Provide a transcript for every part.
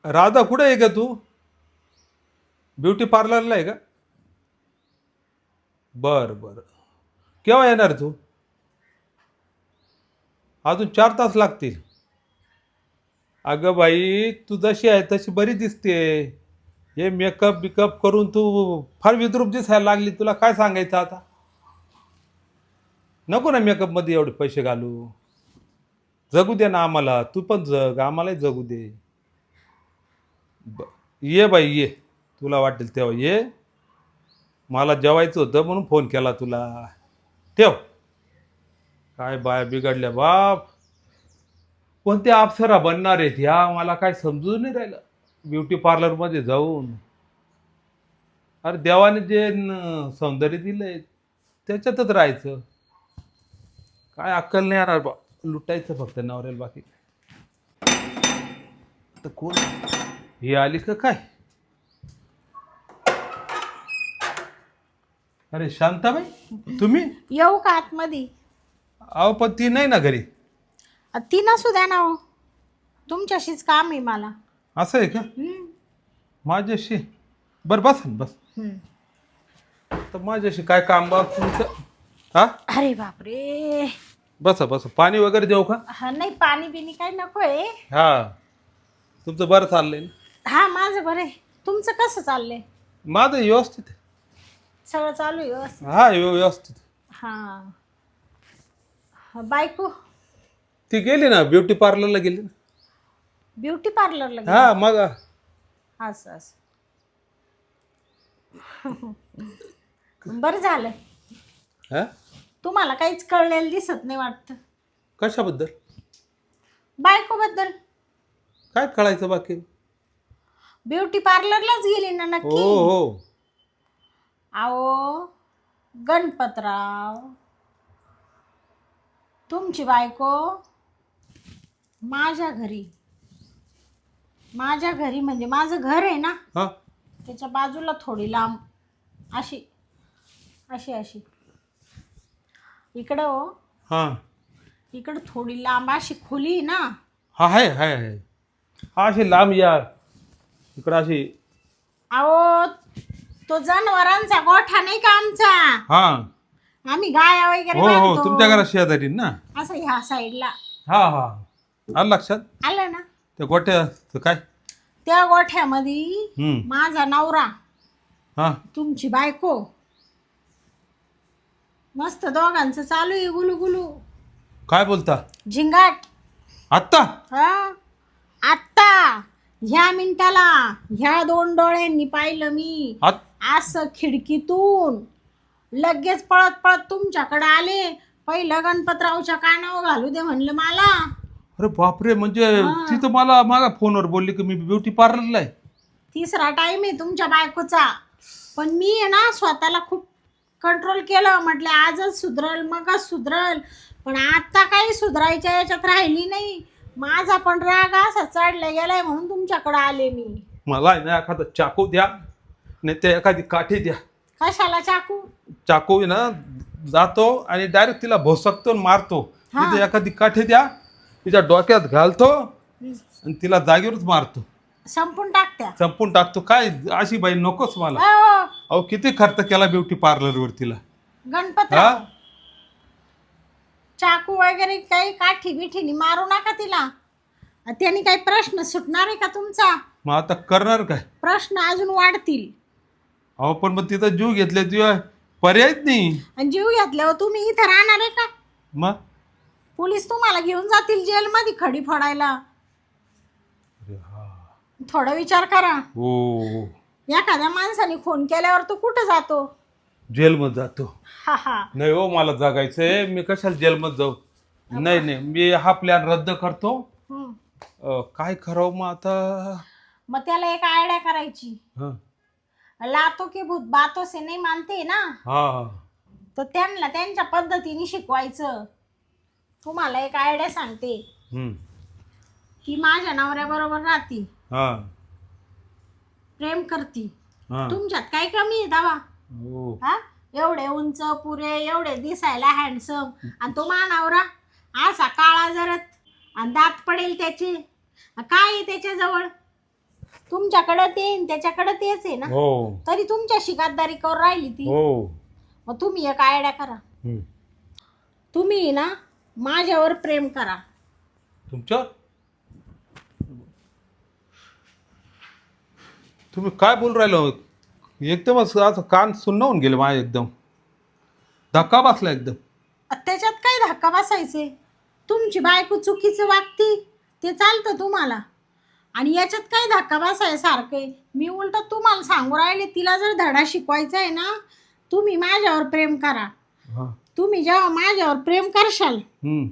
राधा कुठे आहे का तू? ब्युटी पार्लरला आहे का? बर बर. केव्हा येणार तू? अजून 4 तास लागतील. अगं बाई, तू जशी आहे तशी बरी दिसते. हे मेकअप बिकअप करून तू फार विद्रूप दिसायला लागली. तुला काय सांगायचं आता? नको ना मेकअप मध्ये एवढे पैसे घालू. जगू दे ना आम्हाला, तू पण जग, आम्हालाही जगू दे. ये बाई ये. तुला वाटेल तेव्हा ये. मला जेवायचं होतं म्हणून फोन केला तुला. ठेव. काय बाया बिघडल्या बाप. कोणत्या अप्सरा बनणार आहेत ह्या, मला काय समजून नाही राहिलं. ब्युटी पार्लर मध्ये जाऊन, अरे देवाने जे सौंदर्य दिलंय त्याच्यातच राहायचं. काय अक्कल नाही येणार बा. लुटायचं फक्त नवऱ्याला, बाकी तर कोण. ही आली का काय? अरे शांताबाई, तुम्ही? येऊ का आतमध्ये? अहो पण ती नाही ना घरी. ती नसू द्या ना हो, तुमच्याशीच काम आहे मला. असं आहे का? हम्म, माझ्याशी? बरं बस बस. हम्म. तर माझ्याशी काय काम बा तुमचं? हा, अरे बापरे. बसा बसा. पाणी वगैरे देऊ का? हा नाही, पाणी बिनी काही नकोय. हा, तुमचं बरं चाललंय ना? हा माझं बरं आहे. तुमचं कसं चाललंय? माझं व्यवस्थित आहे. सगळं चालू आहे व्यवस्थित? हा व्यवस्थित. हा. बायको? ती गेली ना, ब्युटी पार्लरला गेली ना. ब्युटी पार्लरला हा मग. असं असं. बरं झालं. हा, तुम्हाला काहीच कळलेलं दिसत नाही वाटतं. कशाबद्दल? बायको बद्दल. काय कळायचं बाकी? ब्युटी पार्लरलाच गेली ना हो नक्की? हो. आओ गणपतराव, तुमची बायको माझ्या घरी म्हणजे माझं घर आहे ना, हा त्याच्या बाजूला थोडी लांब अशी अशी अशी इकडं हो, हा इकडं थोडी लांब अशी खोली आहे ना. हा आहे आहे आहे. हा अशी लांब या इकडं अशी. अहो तो जनावरांचा गोठा नाही का आमचा? हा आम्ही गाया वगैरे हो हो, बांधतो. तुमच्या घरात शेजारी ना? असं ह्या साईडला. हा हा, आलं लक्षात. आलं ना? त्या गोट्याचं काय? त्या गोठ्यामध्ये हम्म. माझा नवरा, हा तुमची बायको, मस्त दोघांचं चालू आहे गुलू गुलू. काय बोलता? झिंगाट. आत्ता? हा, आत्ता ह्या मिनिटाला ह्या 2 डोळ्यांनी पाहिलं मी. असं खिडकीतून लगेच पळत पळत तुमच्याकडे आले. पहिलं गणपतरावच्या कानावर घालू दे म्हणलं मला. अरे बापरे, म्हणजे हा. ती तर मला मागा फोनवर बोलली की मी ब्युटी पार्लरला आहे. 3रा टाइम आहे तुमच्या बायकोचा. पण मी आहे ना स्वतःला खूप कंट्रोल केलं. म्हटलं आजच सुधरल मगच सुधरल. पण आता काही सुधरायच्या याच्यात राहिली नाही. माझा पण राग असा चढला गेलाय म्हणून तुमच्याकडे आले मी. मला आहे ना एखादा चाकू द्या, नाही ते एखादी काठी द्या. कशाला चाकू? चाकू आहे ना, जातो आणि डायरेक्ट तिला भोसकतो आणि मारतो. हा. तिथे एखादी काठी द्या, तिच्या डोक्यात घालतो आणि तिला जागेवरच मारतो. संपून टाकत्या? संपून टाकतो. काय अशी बाई नकोच मला. अहो, अहो किती खर्च केला ब्युटी पार्लरवर तिला. गणपतराव, हा, चाकू वगैरे काही काठी बिठीनी मारू नका तिला. त्याने काही प्रश्न सुटणार आहे का तुमचा? मग आता करणार काय? प्रश्न अजून वाढतील. अहो पण मग तिथं जीव घेतले तुझ्या पर्यायच नाही. आणि जीव घेतल्यावर तुम्ही इथं राहणार आहे का? मग पोलीस तुम्हाला घेऊन जातील जेलमध्ये खडी फोडायला. थोडा विचार करा. हो, एखाद्या माणसाने खून केल्यावर तो कुठं जातो? जेलमध्ये जातो. हा हा. नाही हो, मला जगायचंय. मी कशाला जेलमध्ये जाऊ? नाही नाही, मी हा प्लॅन रद्द करतो. हम्म. काय करावं मग आता? मग त्याला एक आयडिया करायची. हं. लातो के भूत बातों से नाही मानते ना, हा तर त्यांना त्यांच्या पद्धतीने शिकवायचं. तुम्हाला एक आयडिया सांगते. हम्म. ती माझ्या नवऱ्याबरोबर राहती, हा प्रेम करती. हा. तुमच्यात काय कमी आहे दावा? हो. हा, एवढे उंच पुरे, एवढे दिसायला हँडसम, आणि तो मानावरा असा काळा जरत आणि दात पडेल त्याचे. काय आहे त्याच्याजवळ? तुमच्याकडे ते न त्याच्याकडे तेच आहे ना, हो तरी तुमच्याशी गद्दारी करून राहिली ती. हो. मग तुम्ही एक आयडिया करा, हम्म. तुम्ही ना माझ्यावर प्रेम करा. तुमच्यावर तुम्ही काय बोल राहिलो? एकदमच असं कान सुन्न होऊन गेले माझे, एकदम धक्का बसला एकदम. त्याच्यात काय धक्का बसायचे? तुमची बायको चुकीचं वागती ते चालतं तुम्हाला, आणि याच्यात काय धक्का बसाय सारखं आहे? मी उलट तुम्हाला सांगू राहिले, तिला जर धडा शिकवायचा आहे ना, तुम्ही माझ्यावर प्रेम करा. हा. तुम्ही जेव्हा माझ्यावर प्रेम करशाल हम्म.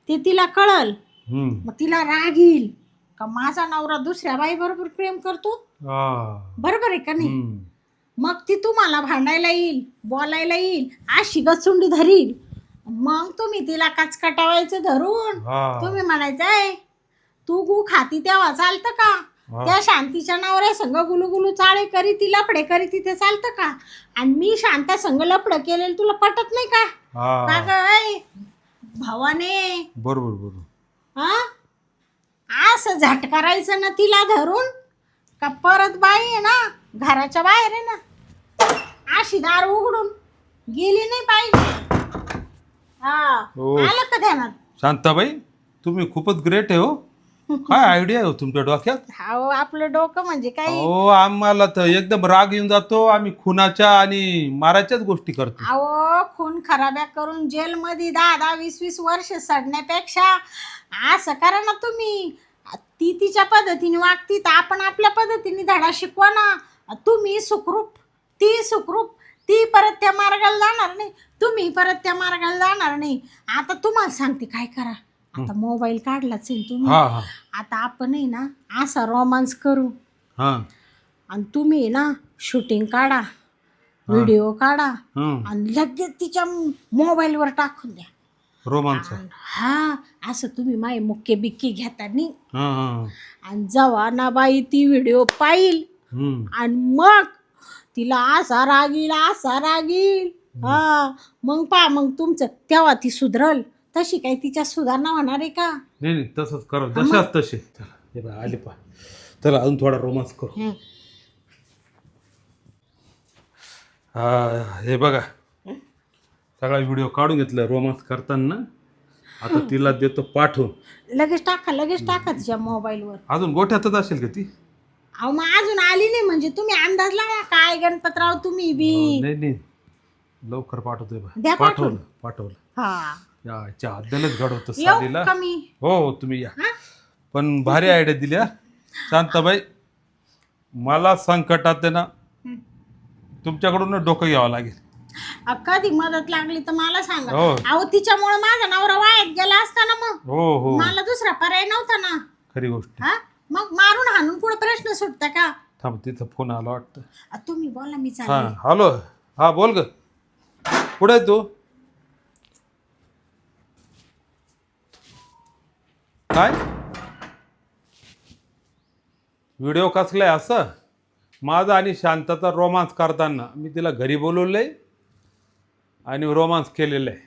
ते तिला कळल. हम्म. मग तिला राग येईल का माझा नवरा दुसऱ्या बाई बरोबर प्रेम करतो, हा. बरोबर आहे का नाही? हम्म. मग ती तुम्हाला भांडायला येईल, बोलायला येईल, अशी गचुंडी धरील. मग तुम्ही तिला कचकटावायचं धरून हा. तुम्ही म्हणायचंय तू गु खाती तेव्हा चालतं का? हा. त्या शांतीच्या नावावर संघ गुलुगुलू चाळे करी ती, लपडे करी ती, ते चालतं का? आणि मी शांता संघ लपड केलेलं तुला पटत नाही का? का हा. ग भावाने? बरोबर बरोबर. हा, असं झट करायचं ना तिला धरून का परत बाई आहे ना घराच्या बाहेर आहे ना अशी दार उघडून गेली नाही पाहिजे. हा, हो. आलं का ध्यानात? शांताबाई तुम्ही खूपच ग्रेट आहे हो. काय आयडिया आहे हो तुमच्या डोक्यात? हो, आपलं डोकं म्हणजे काय? हो, आम्हाला तर एकदम राग येऊन जातो, आम्ही खुनाच्या आणि मारायच्याच गोष्टी करतो. अहो, खून खराब्या करून जेलमध्ये 10-10, 20-20 वर्ष सडण्यापेक्षा असं करा ना तुम्ही. ती तिच्या पद्धतीने वागती तर आपण आपल्या पद्धतीने धडा शिकवा ना. तुम्ही सुखरूप, ती सुखरूप, ती परत त्या मार्गाला जाणार नाही, तुम्ही परत त्या मार्गाला जाणार नाही. आता तुम्हाला सांगते काय करा. आता मोबाईल काढलाच आहे तुम्ही, हा हा आता आपण आहे ना असा रोमांस करू, हा. आणि तुम्ही आहे ना शूटिंग काढा, व्हिडिओ काढा, हम्म. आणि लगेच तिच्या मोबाईलवर टाकून द्या. रोमांच. हा, असं तुम्ही माय मुक्के बिक्के घेता नाही. हा हा. आणि जेव्हा ना बाई ती व्हिडिओ पाहिल हम्म. आणि मग तिला असा रागील, असा रागील, हा, मग मग तुमचं तेव्हा ती सुधरल. तशी काही तिच्या सुधारणा होणार आहे का? नाही नाही, तसंच करा, जशाच तसे. चला हे बघा आले पा. चला अजून थोडा रोमांस करू. हा, हे बघा सगळा व्हिडिओ काढून घेतला रोमांस करताना. आता तिला देतो पाठवून. लगेच टाका तिच्या मोबाईलवर. अजून गोठ्यातच असेल का ती? अहो, मग अजून आली नाही म्हणजे तुम्ही अंदाज लावा काय गणपतराव तुम्ही बी. नाही नाही, लवकर पाठवतोय द्या बा. पाठवून. पाठवलं. हा, याच्या आद्यालाच घडवतो येऊ सालीला. का मी? हो हो, तुम्ही या. हा? पण भारी आयडिया दिल्या शांताबाई. मला संकटात आहे ना तुमच्याकडून डोकं घ्यावं लागेल. कधी मदत लागली तर मला सांगा. हो. अहो, तिच्यामुळे माझा नवरा वायात गेला असता ना, मग हो हो, मला दुसरा पर्याय नव्हता ना. खरी गोष्ट. हा, मग मारून हाणून पुढे प्रश्न सुटता का? थांब, तिचा फोन आला वाटतं. तुम्ही बोला, मी हा चालले. हॅलो. हा बोल ग. कुठे आहे तू? काय व्हिडिओ कसलाय? असं माझा आणि शांताचा रोमांस करताना मी तिला घरी बोलवलंय आणि रोमांस केलेलं आहे.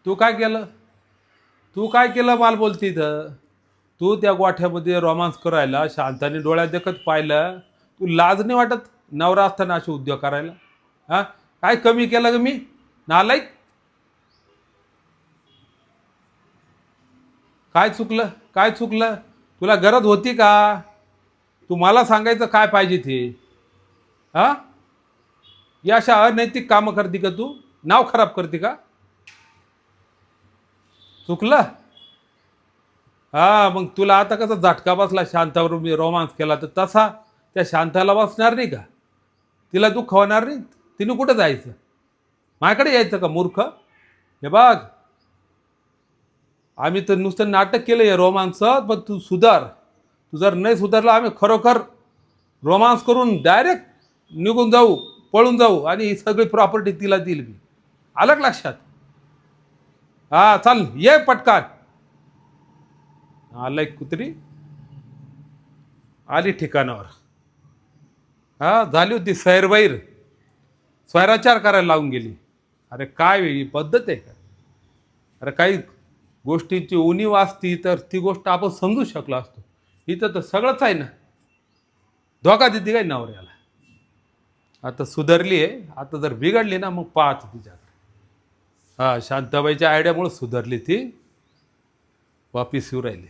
तू काय केलं? तू काय केलं मला बोलती इथं? तू त्या गोठ्यामध्ये रोमांस करायला शांताने डोळ्यात देखत पाहिलं. तू लाज नाही वाटत नवरा असताना असे उद्योग करायला? हा, काय कमी केलं ग मी? नालायक. काय चुकलं? काय चुकलं? तुला गरज होती का? तू मला सांगायचं काय पाहिजे ते? हा, या अशा अनैतिक कामं करते का तू? नाव खराब करते का? चुकलं? हा, मग तुला आता कसा झटका बसला शांतावर मी रोमांस केला तर तसा त्या शांताला बसणार नाही का? तिला दुःख होणार नाही? तिने कुठं जायचं? माझ्याकडे यायचं का मूर्ख? हे बघ, आम्ही तर नुसतं नाटक केलं आहे रोमांसचं, पण तू सुधार. तू जर नाही सुधारला आम्ही खरोखर रोमांस करून डायरेक्ट निघून जाऊ, पळून जाऊ, आणि ही सगळी प्रॉपर्टी तिला दिली मी. आलं का लक्षात? हा, चल ये पटकान. आलंय कुत्री आली ठिकाणावर. हा, झाली होती सैरवैर, स्वैराचार करायला लावून गेली. अरे काय ही पद्धत आहे का? अरे काही गोष्टीची उणीव असती तर ती गोष्ट आपण समजू शकलो असतो. इथं तर सगळंच आहे ना. धोका देते काय नवऱ्याला. आता सुधारली आहे, आता जर बिघडली ना मग पाहतो तिच्याकडे. हा, शांताबाईच्या आयडियामुळे सुधारली ती, वापिस येऊ राहिली.